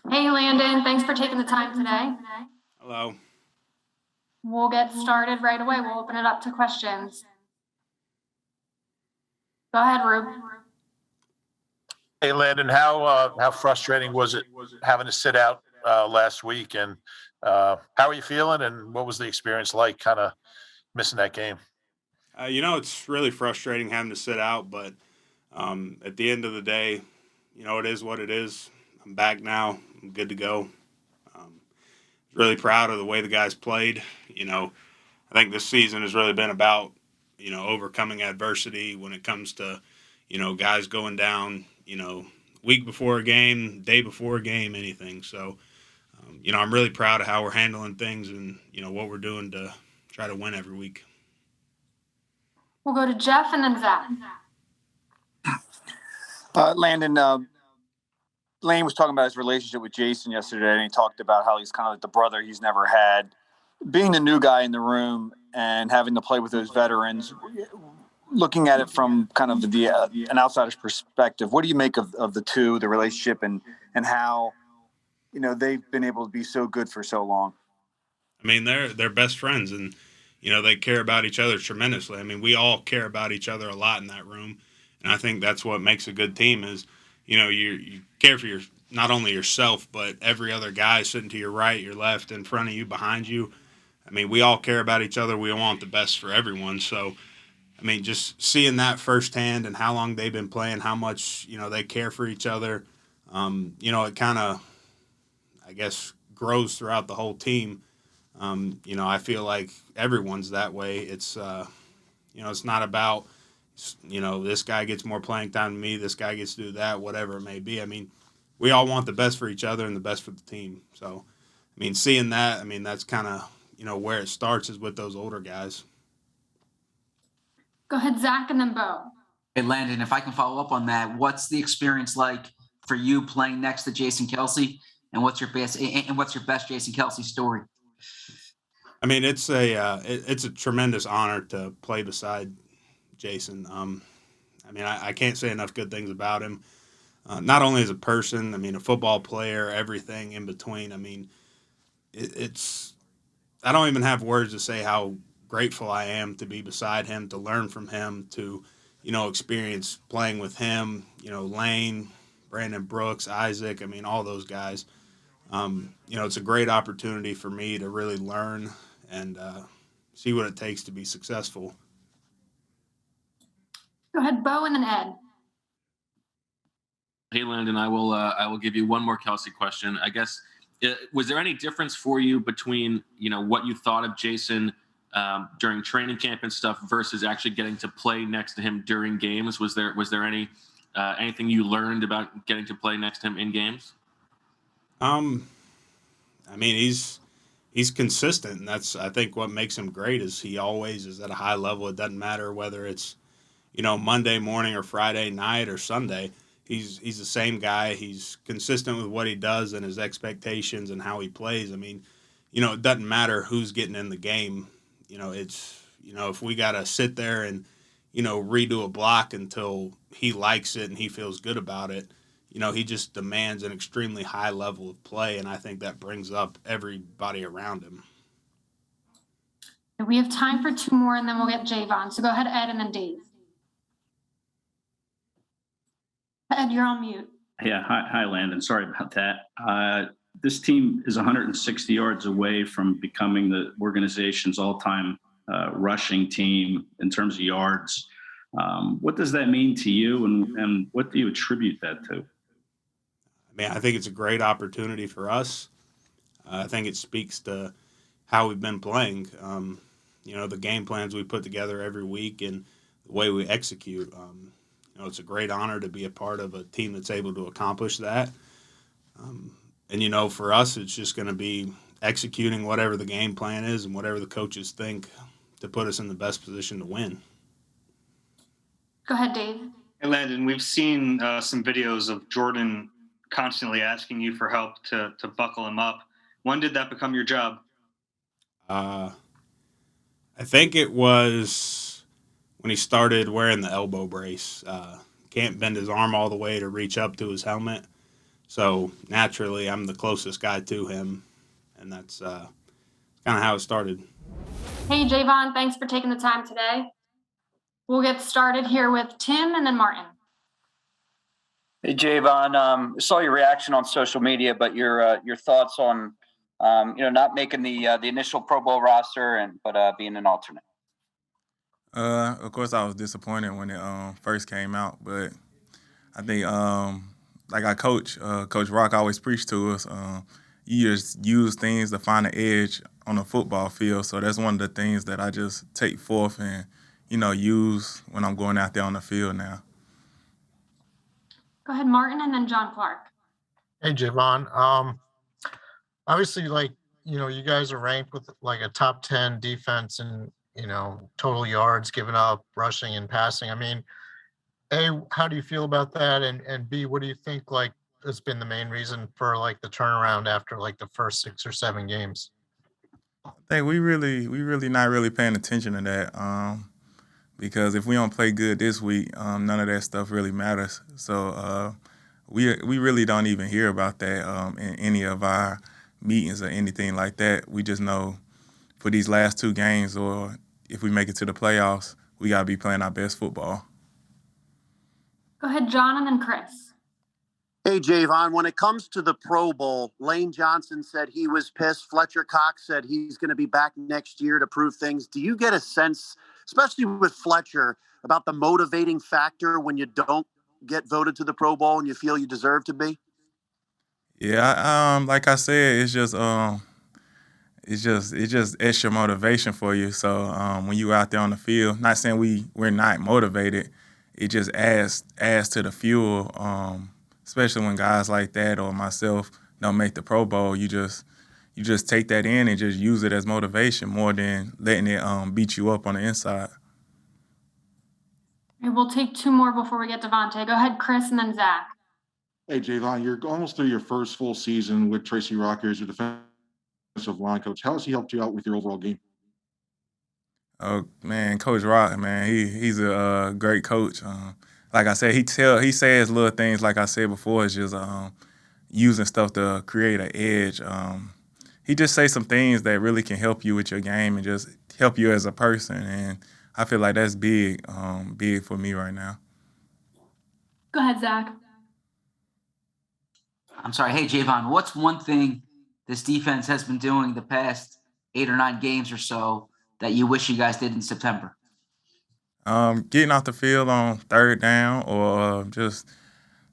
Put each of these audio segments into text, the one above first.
Hey, Landon, thanks for taking the time today. Hello. We'll get started right away. We'll open it up to questions. Go ahead, Rube. Hey, Landon, how frustrating was it having to sit out last week? And how are you feeling? And what was the experience like, kind of missing that game? It's really frustrating having to sit out, but at the end of the day, it is what it is. I'm back now. I'm good to go. Um, really proud of the way the guys played. I think this season has really been about, overcoming adversity when it comes to, guys going down, week before a game, day before a game, anything. So, I'm really proud of how we're handling things and, what we're doing to try to win every week. We'll go to Jeff and then Zach. Landon, Lane was talking about his relationship with Jason yesterday, and he talked about how he's kind of like the brother he's never had. Being the new guy in the room and having to play with those veterans, looking at it from kind of an outsider's perspective, what do you make of the two, the relationship, and how they've been able to be so good for so long? I mean, they're best friends, and they care about each other tremendously. I mean, we all care about each other a lot in that room, and I think that's what makes a good team. Is you care for not only yourself but every other guy sitting to your right, your left, in front of you, behind you. I mean, we all care about each other. We want the best for everyone. So, I mean, just seeing that firsthand and how long they've been playing, how much they care for each other. It kind of, I guess, grows throughout the whole team. I feel like everyone's that way. It's not about, this guy gets more playing time than me, this guy gets to do that, whatever it may be. I mean, we all want the best for each other and the best for the team. So, I mean, seeing that, I mean, that's kind of, where it starts is with those older guys. Go ahead, Zach and then Bo. Hey, Landon, if I can follow up on that, what's the experience like for you playing next to Jason Kelsey, and what's your best Jason Kelsey story? I mean, it's a tremendous honor to play beside Jason. I mean, I can't say enough good things about him. Not only as a person, I mean, a football player, everything in between. I mean, it's I don't even have words to say how grateful I am to be beside him, to learn from him, to experience playing with him. Lane, Brandon Brooks, Isaac. I mean, all those guys. It's a great opportunity for me to really learn and see what it takes to be successful. Go ahead, Bo and then Ed. Hey, Landon, I will give you one more Kelsey question. I guess, was there any difference for you between what you thought of Jason during training camp and stuff versus actually getting to play next to him during games? Was there anything you learned about getting to play next to him in games? I mean, he's consistent, and that's, I think, what makes him great. Is he always is at a high level. It doesn't matter whether it's Monday morning or Friday night or Sunday. He's the same guy. He's consistent with what he does and his expectations and how he plays. I mean, it doesn't matter who's getting in the game. It's if we gotta sit there and redo a block until he likes it and he feels good about it. He just demands an extremely high level of play, and I think that brings up everybody around him. We have time for two more, and then we'll get Javon. So go ahead, Ed, and then Dave. Ed, you're on mute. Yeah, hi, Landon. Sorry about that. This team is 160 yards away from becoming the organization's all-time rushing team in terms of yards. What does that mean to you, and what do you attribute that to? I mean, I think it's a great opportunity for us. I think it speaks to how we've been playing. The game plans we put together every week and the way we execute. It's a great honor to be a part of a team that's able to accomplish that. And for us, it's just going to be executing whatever the game plan is and whatever the coaches think to put us in the best position to win. Go ahead, Dave. Hey, Landon, we've seen some videos of Jordan constantly asking you for help to buckle him up. When did that become your job? I think it was when he started wearing the elbow brace. Can't bend his arm all the way to reach up to his helmet. So naturally, I'm the closest guy to him, and that's kind of how it started. Hey, Javon, thanks for taking the time today. We'll get started here with Tim and then Martin. Hey, Javon, saw your reaction on social media, but your thoughts on not making the initial Pro Bowl roster but being an alternate. Of course, I was disappointed when it first came out, but I think like our coach, Coach Rock, always preached to us. You just use things to find an edge on a football field. So that's one of the things that I just take forth and use when I'm going out there on the field now. Go ahead, Martin, and then John Clark. Hey, Javon. Obviously, you guys are ranked with like a top 10 defense and, total yards given up, rushing and passing. I mean, A, how do you feel about that? And B, what do you think has been the main reason for the turnaround after the first 6 or 7 games? I think we really not really paying attention to that. Because if we don't play good this week, none of that stuff really matters. So we really don't even hear about that in any of our meetings or anything like that. We just know for these last 2 games, or if we make it to the playoffs, we got to be playing our best football. Go ahead, John, and then Chris. Hey, Javon, when it comes to the Pro Bowl, Lane Johnson said he was pissed. Fletcher Cox said he's going to be back next year to prove things. Do you get a sense, especially with Fletcher, about the motivating factor when you don't get voted to the Pro Bowl and you feel you deserve to be? Yeah, like I said, it's just extra motivation for you. So when you out there on the field, not saying we're not motivated, it just adds to the fuel. Especially when guys like that or myself don't make the Pro Bowl, you just take that in and just use it as motivation more than letting it beat you up on the inside. Okay, we'll take 2 more before we get DeVonta. Go ahead, Chris, and then Zach. Hey, Javon, you're almost through your first full season with Tracy Rocker as your defensive line coach. How has he helped you out with your overall game? Oh man, Coach Rock, man, he's a great coach. Like I said, he says little things. Like I said before, it's just using stuff to create an edge. He just says some things that really can help you with your game and just help you as a person. And I feel like that's big for me right now. Go ahead, Zach. I'm sorry. Hey, Javon, what's one thing this defense has been doing the past 8 or 9 games or so that you wish you guys did in September? Getting off the field on 3rd down or just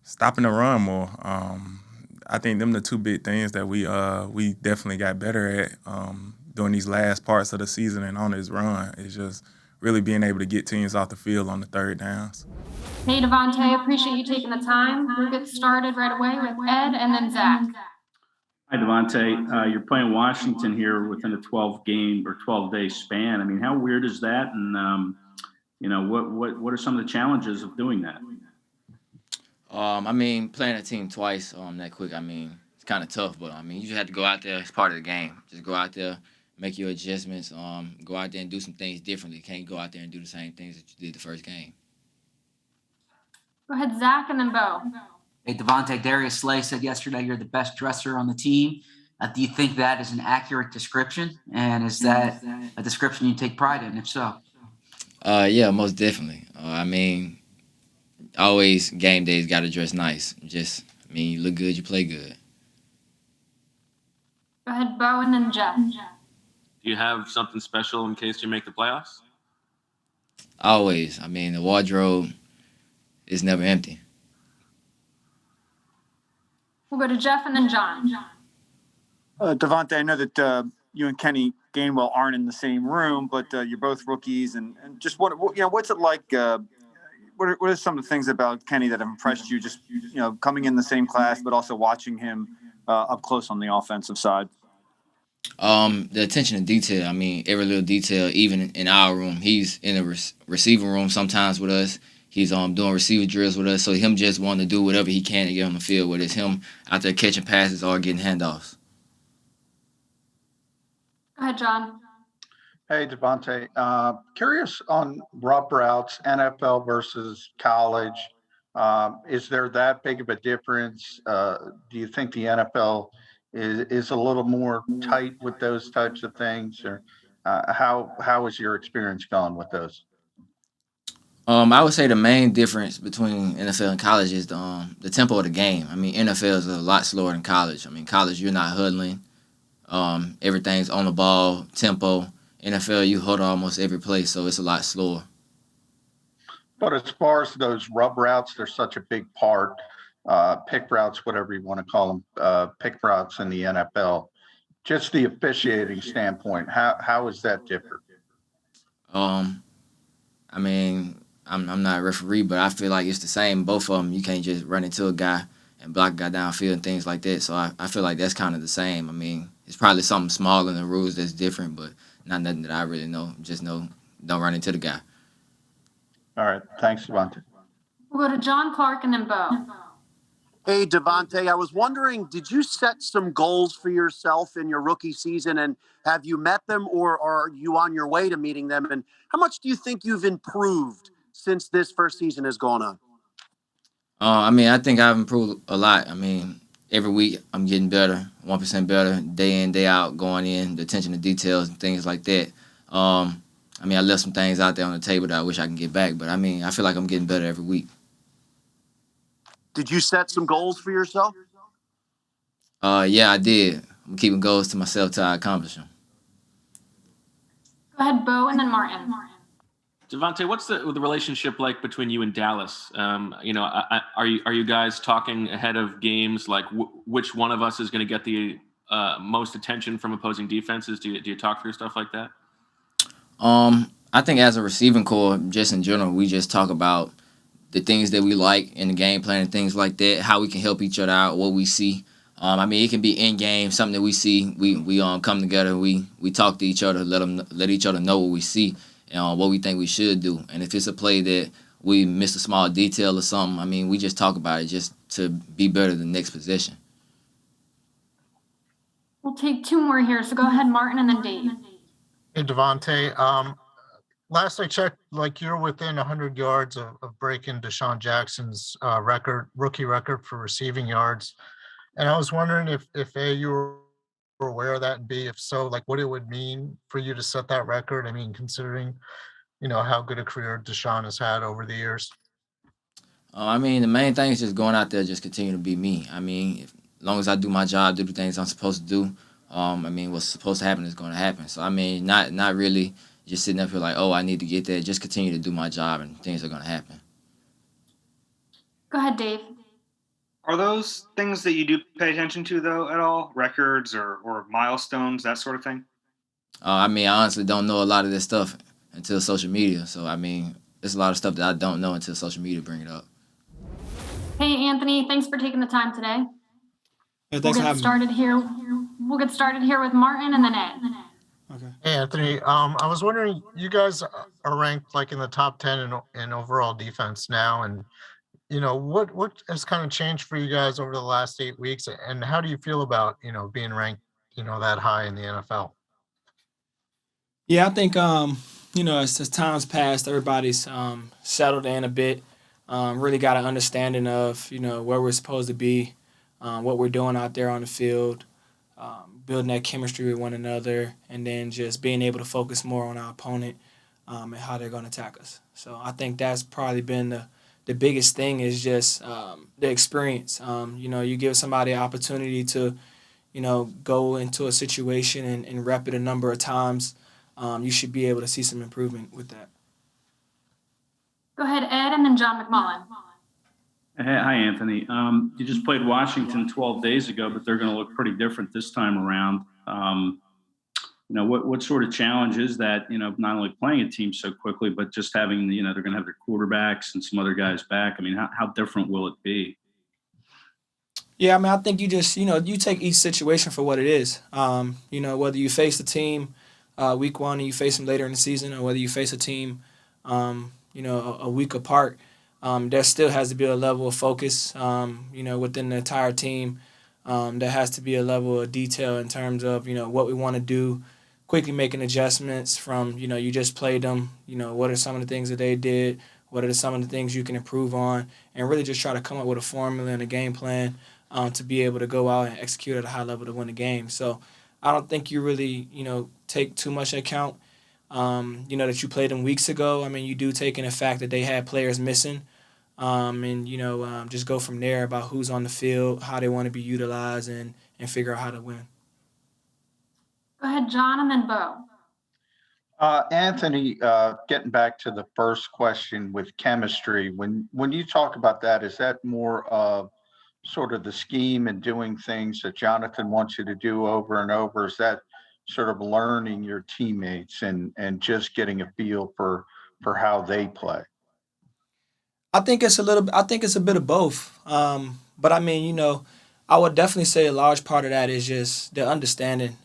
stopping the run more. I think them the 2 big things that we definitely got better at during these last parts of the season and on this run. Is just really being able to get teams off the field on the 3rd downs. Hey, DeVonta, appreciate you taking the time. We'll get started right away with Ed and then Zach. Hi, DeVonta. You're playing Washington here within a 12-game or 12-day span. I mean, how weird is that? And what are some of the challenges of doing that? I mean, playing a team twice that quick, I mean, it's kind of tough, but I mean, you just have to go out there. It's part of the game. Just go out there, make your adjustments, go out there and do some things differently. Can't go out there and do the same things that you did the first game. Go ahead, Zach, and then Bo. Hey, DeVonta, Darius Slay said yesterday you're the best dresser on the team. Do you think that is an accurate description? And is that a description you take pride in, if so? Yeah, most definitely. I mean, always game days got to dress nice. You look good, you play good. Go ahead, Bo, and then Jeff. Do you have something special in case you make the playoffs? Always. I mean, the wardrobe is never empty. We'll go to Jeff and then John. DeVonta, I know that you and Kenny Gainwell aren't in the same room, but you're both rookies. And just what's it like? What are some of the things about Kenny that have impressed you? Just coming in the same class, but also watching him up close on the offensive side. The attention to detail. I mean, every little detail. Even in our room, he's in the receiving room sometimes with us. He's doing receiver drills with us. So him just wanting to do whatever he can to get on the field, whether it's him out there catching passes or getting handoffs. Go ahead, John. Hey, DeVonta. Curious on route routes, NFL versus college. Is there that big of a difference? Do you think the NFL is a little more tight with those types of things, or how has your experience gone with those? I would say the main difference between NFL and college is the tempo of the game. I mean, NFL is a lot slower than college. I mean, college you're not huddling. Everything's on the ball, tempo. NFL you huddle almost every play, so it's a lot slower. But as far as those rub routes, they're such a big part. Pick routes, whatever you want to call them, pick routes in the NFL. Just the officiating standpoint, how is that different? Um, I mean, I'm not a referee, but I feel like it's the same. Both of them, you can't just run into a guy and block a guy downfield and things like that. So I feel like that's kind of the same. I mean, it's probably something small in the rules that's different, but not nothing that I really know. Just know don't run into the guy. All right, thanks, DeVonta. We'll go to John Clark and then Bo. Hey, DeVonta, I was wondering, did you set some goals for yourself in your rookie season, and have you met them, or are you on your way to meeting them? And how much do you think you've improved since this first season has gone on? I mean, I think I've improved a lot. I mean, every week I'm getting better, 1% better, day in, day out, going in, the attention to details and things like that. I mean, I left some things out there on the table that I wish I can get back, but I mean, I feel like I'm getting better every week. Did you set some goals for yourself? Yeah, I did. I'm keeping goals to myself till I accomplish them. Go ahead, Bo, and then Martin. DeVonta, what's the relationship like between you and Dallas? Are you guys talking ahead of games, like which one of us is going to get the most attention from opposing defenses? Do you talk through stuff like that? I think as a receiving core, just in general, we just talk about the things that we like in the game plan and things like that, how we can help each other out, what we see. I mean, it can be in game, something that we see. We come together, we talk to each other, let each other know what we see and what we think we should do. And if it's a play that we miss a small detail or something, I mean, we just talk about it just to be better the next possession. We'll take two more here. So go ahead, Martin, and then Dave. Hey, DeVonta. Last I checked, like you're within 100 yards of breaking Deshaun Jackson's rookie record for receiving yards. And I was wondering if A, you were aware of that, and B, if so, like what it would mean for you to set that record. I mean, considering, how good a career Deshaun has had over the years. I mean, the main thing is just going out there, just continue to be me. I mean, as long as I do my job, do the things I'm supposed to do, I mean, what's supposed to happen is going to happen. So, I mean, not really just sitting up here like, oh, I need to get there. Just continue to do my job and things are going to happen. Go ahead, Dave. Are those things that you do pay attention to, though, at all? Records or milestones, that sort of thing? I mean, I honestly don't know a lot of this stuff until social media. So, I mean, there's a lot of stuff that I don't know until social media bring it up. Hey, Anthony, thanks for taking the time today. Hey, thanks for having me. We'll get started here with Martin and then Ed. Okay. Hey, Anthony. I was wondering, you guys are ranked like in the top 10 in overall defense now, and what has kind of changed for you guys over the last 8 weeks, and how do you feel about being ranked that high in the NFL? Yeah, I think as time's passed, everybody's settled in a bit. Really got an understanding of where we're supposed to be, what we're doing out there on the field, building that chemistry with one another, and then just being able to focus more on our opponent and how they're going to attack us. So I think that's probably been the biggest thing is just the experience. You give somebody an opportunity to, go into a situation and rep it a number of times. You should be able to see some improvement with that. Go ahead, Ed, and then John McMullen. Hi, Anthony. You just played Washington 12 days ago, but they're going to look pretty different this time around. What sort of challenge is that, not only playing a team so quickly, but just having, they're going to have their quarterbacks and some other guys back. I mean, how different will it be? Yeah, I mean, I think you just, you take each situation for what it is. Whether you face the team week one and you face them later in the season, or whether you face a team, a week apart, there still has to be a level of focus, within the entire team. There has to be a level of detail in terms of, what we want to do, quickly making adjustments from, you just played them, what are some of the things that they did, What are some of the things you can improve on? And really just try to come up with a formula and a game plan to be able to go out and execute at a high level to win the game. So I don't think you really, take too much account, that you played them weeks ago. I mean, you do take in the fact that they had players missing. Just go from there about who's on the field, how they want to be utilized, and figure out how to win. Go ahead, John, and then Bo. Anthony, getting back to the first question with chemistry, when you talk about that, is that more of sort of the scheme and doing things that Jonathan wants you to do over and over? Is that sort of learning your teammates and just getting a feel for how they play? I think it's a bit of both. But I mean, I would definitely say a large part of that is just the understanding.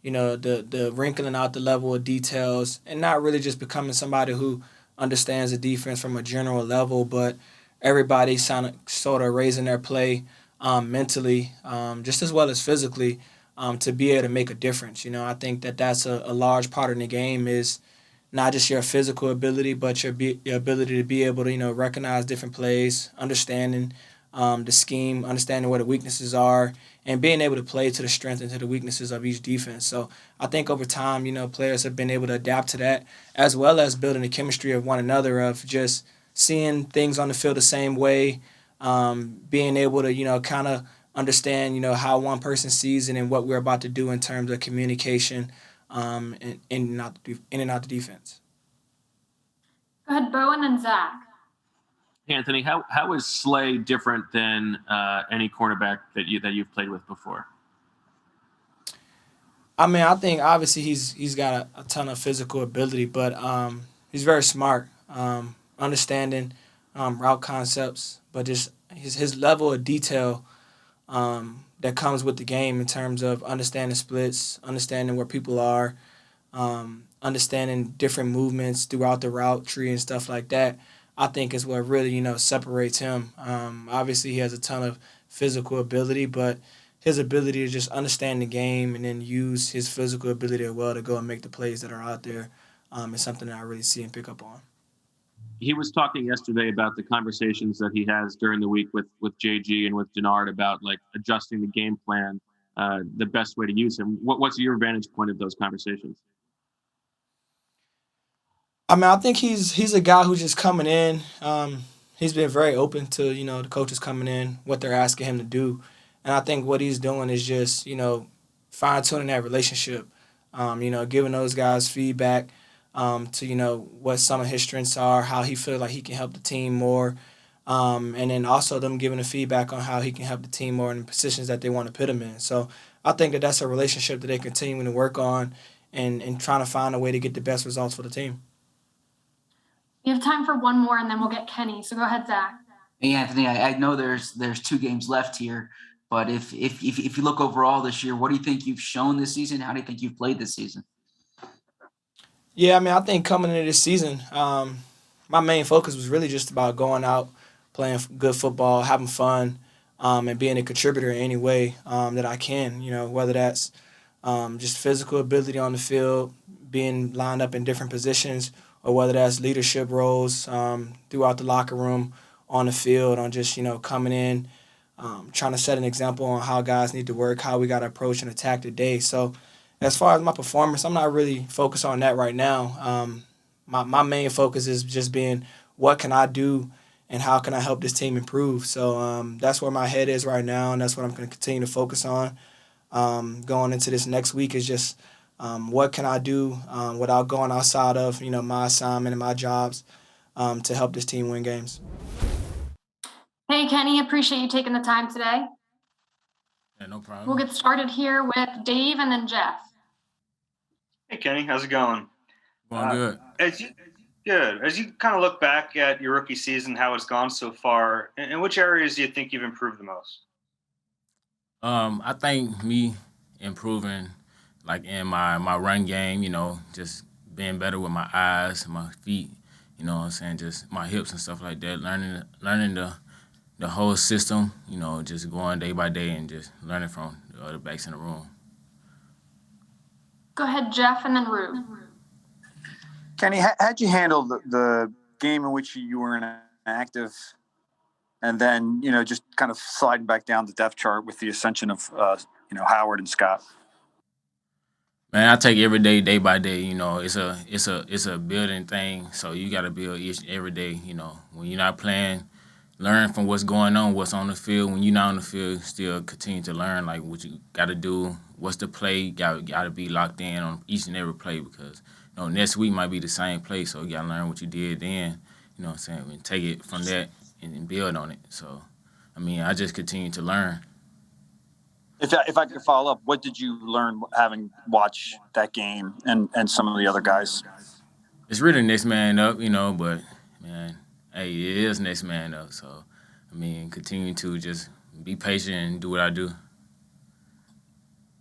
The wrinkling out the level of details and not really just becoming somebody who understands the defense from a general level, but everybody sort of raising their play mentally, just as well as physically, to be able to make a difference. I think that's a large part of the game is not just your physical ability, but your ability to be able to, recognize different plays, understanding the scheme, understanding where the weaknesses are, and being able to play to the strength and to the weaknesses of each defense. So I think over time, players have been able to adapt to that, as well as building the chemistry of one another, of just seeing things on the field the same way, being able to, kind of understand, how one person sees it and what we're about to do in terms of communication in and out the defense. Go ahead, Bo, and then Zach. Anthony, how is Slay different than any cornerback that you've played with before? I mean, I think obviously he's got a ton of physical ability, but he's very smart, understanding route concepts, but just his level of detail that comes with the game in terms of understanding splits, understanding where people are, understanding different movements throughout the route tree and stuff like that, I think is what really, separates him. Obviously, he has a ton of physical ability, but his ability to just understand the game and then use his physical ability as well to go and make the plays that are out there is something that I really see and pick up on. He was talking yesterday about the conversations that he has during the week with JG and with Denard about like adjusting the game plan, the best way to use him. What's your vantage point of those conversations? I mean, I think he's a guy who's just coming in. He's been very open to, the coaches coming in, what they're asking him to do. And I think what he's doing is just, fine-tuning that relationship, giving those guys feedback to, what some of his strengths are, how he feels like he can help the team more, and then also them giving the feedback on how he can help the team more in the positions that they want to put him in. So I think that's a relationship that they continue to work on and trying to find a way to get the best results for the team. We have time for one more, and then we'll get Kenny. So go ahead, Zach. Hey, Anthony, I know there's 2 games left here, but if you look overall this year, what do you think you've shown this season? How do you think you've played this season? Yeah, I mean, I think coming into this season, my main focus was really just about going out, playing good football, having fun, and being a contributor in any way that I can, whether that's just physical ability on the field, being lined up in different positions, or whether that's leadership roles throughout the locker room, on the field, on just, coming in, trying to set an example on how guys need to work, how we got to approach and attack the day. So as far as my performance, I'm not really focused on that right now. My main focus is just being what can I do and how can I help this team improve. So that's where my head is right now, and that's what I'm going to continue to focus on going into this next week is just what can I do without going outside of, my assignment and my jobs to help this team win games. Hey, Kenny, appreciate you taking the time today. Yeah, no problem. We'll get started here with Dave and then Jeff. Hey, Kenny, how's it going? Going good. As you kind of look back at your rookie season, how it's gone so far, in which areas do you think you've improved the most? I think me improving like in my run game, just being better with my eyes, my feet, just my hips and stuff like that, learning the whole system, just going day by day and just learning from the other backs in the room. Go ahead, Jeff, and then Rue. Kenny, how'd you handle the game in which you were inactive, and then, just kind of sliding back down the depth chart with the ascension of, Howard and Scott? Man, I take every day, day by day. It's a building thing. So you got to build every day. When you're not playing, learn from what's going on, what's on the field. When you're not on the field, still continue to learn like what you got to do. What's the play? Got to be locked in on each and every play because next week might be the same play. So you got to learn what you did then. You know what I'm saying? And take it from that and build on it. So, I just continue to learn. If I could follow up, what did you learn having watched that game and some of the other guys? It's really next man up, but, man, hey, it is next man up. So, continue to just be patient and do what I do.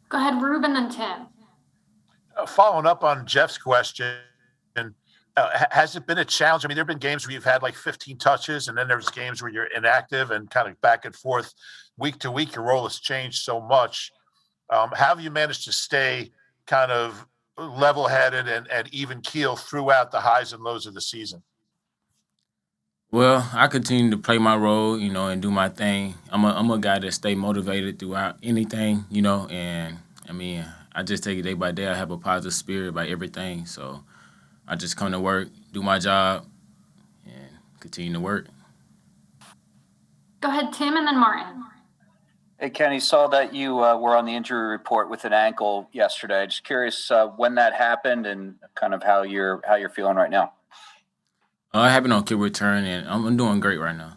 Go ahead, Ruben and Tim. Following up on Jeff's question, has it been a challenge? There have been games where you've had like 15 touches, and then there's games where you're inactive and kind of back and forth week to week. Your role has changed so much. How have you managed to stay kind of level-headed and even keel throughout the highs and lows of the season? Well, I continue to play my role, and do my thing. I'm a guy that stay motivated throughout anything, and I just take it day by day. I have a positive spirit about everything, so I just come to work, do my job, and continue to work. Go ahead, Tim, and then Martin. Hey, Kenny, saw that you were on the injury report with an ankle yesterday. Just curious when that happened and kind of how you're feeling right now. I happened on kick return, and I'm doing great right now.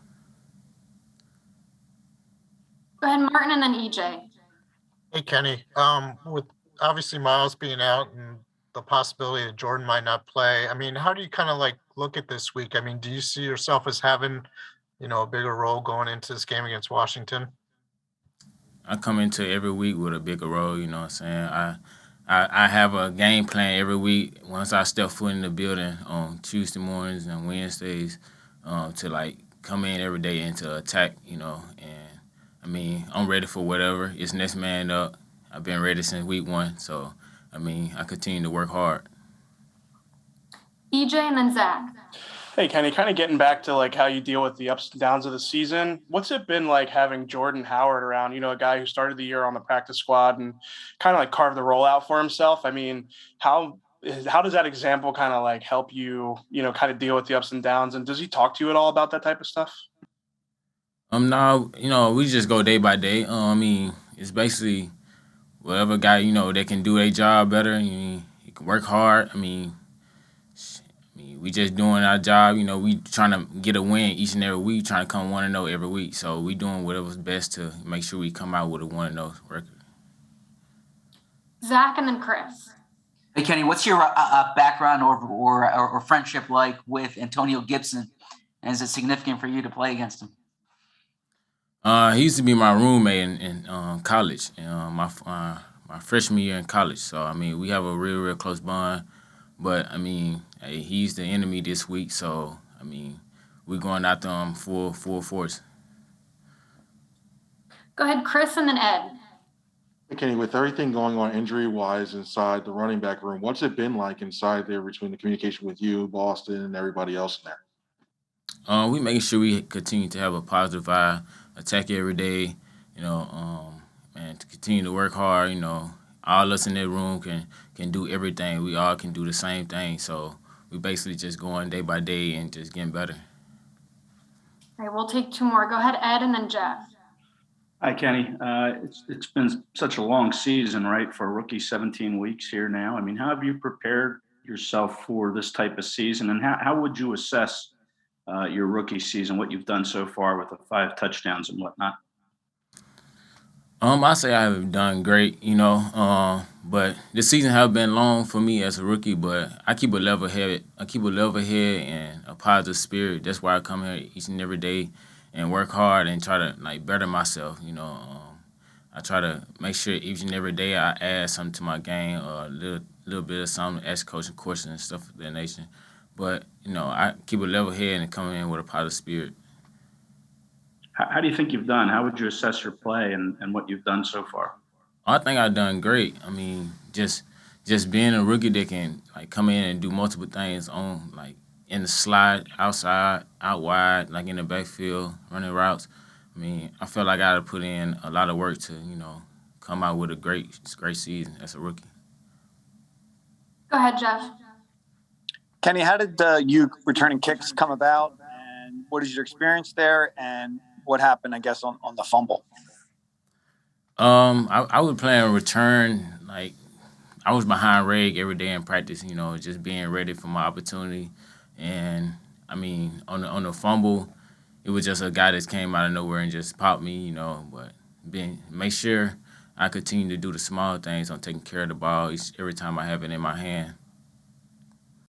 Go ahead, Martin, and then EJ. Hey, Kenny. With obviously Miles being out and the possibility that Jordan might not play, how do you kind of look at this week? Do you see yourself as having, a bigger role going into this game against Washington? I come into every week with a bigger role, you know what I'm saying? I have a game plan every week once I step foot in the building on Tuesday mornings and Wednesdays to come in every day and to attack, and I'm ready for whatever. It's next man up. I've been ready since week 1, so I continue to work hard. EJ and then Zach. Hey, Kenny, kind of getting back to how you deal with the ups and downs of the season. What's it been like having Jordan Howard around, a guy who started the year on the practice squad and kind of carved the role out for himself? How does that example kind of help you, kind of deal with the ups and downs? And does he talk to you at all about that type of stuff? No, we just go day by day. It's basically whatever guy, that can do their job better. He can work hard. We just doing our job. We trying to get a win each and every week, trying to come 1-0 every week. So we doing whatever's best to make sure we come out with a 1-0 record. Zach and then Chris. Hey, Kenny, what's your background or friendship like with Antonio Gibson? And is it significant for you to play against him? He used to be my roommate in college, my freshman year in college. So, we have a real, real close bond. But, hey, he's the enemy this week. So, we're going after him full force. Go ahead, Chris, and then Ed. Hey, Kenny, with everything going on injury-wise inside the running back room, what's it been like inside there between the communication with you, Boston, and everybody else in there? We making sure we continue to have a positive eye, attack every day, and to continue to work hard. All us in that room can do everything. We all can do the same thing. So we basically just going day by day and just getting better. All right, we'll take 2 more. Go ahead, Ed, and then Jeff. Hi, Kenny. It's been such a long season, right, for a rookie, 17 weeks here now. How have you prepared yourself for this type of season, and how would you assess your rookie season, what you've done so far with the 5 touchdowns and whatnot? I say I have done great, but the season have been long for me as a rookie, but I keep a level head. And a positive spirit. That's why I come here each and every day and work hard and try to better myself. I try to make sure each and every day I add something to my game, or a little bit of something, ask coaching questions and stuff of that nature. But I keep a level head and come in with a positive spirit. How do you think you've done? How would you assess your play and what you've done so far? I think I've done great. just being a rookie that can come in and do multiple things on in the slot, outside, out wide, like in the backfield, running routes. I mean, I feel like I had to put in a lot of work to, come out with a great season as a rookie. Go ahead, Jeff. Kenny, how did you returning kicks come about, and what is your experience there, and what happened, I guess, on the fumble? I would play a return. Like, I was behind Reg every day in practice, just being ready for my opportunity. And I mean, on the fumble, it was just a guy that came out of nowhere and just popped me, but make sure I continue to do the small things on taking care of the ball every time I have it in my hand.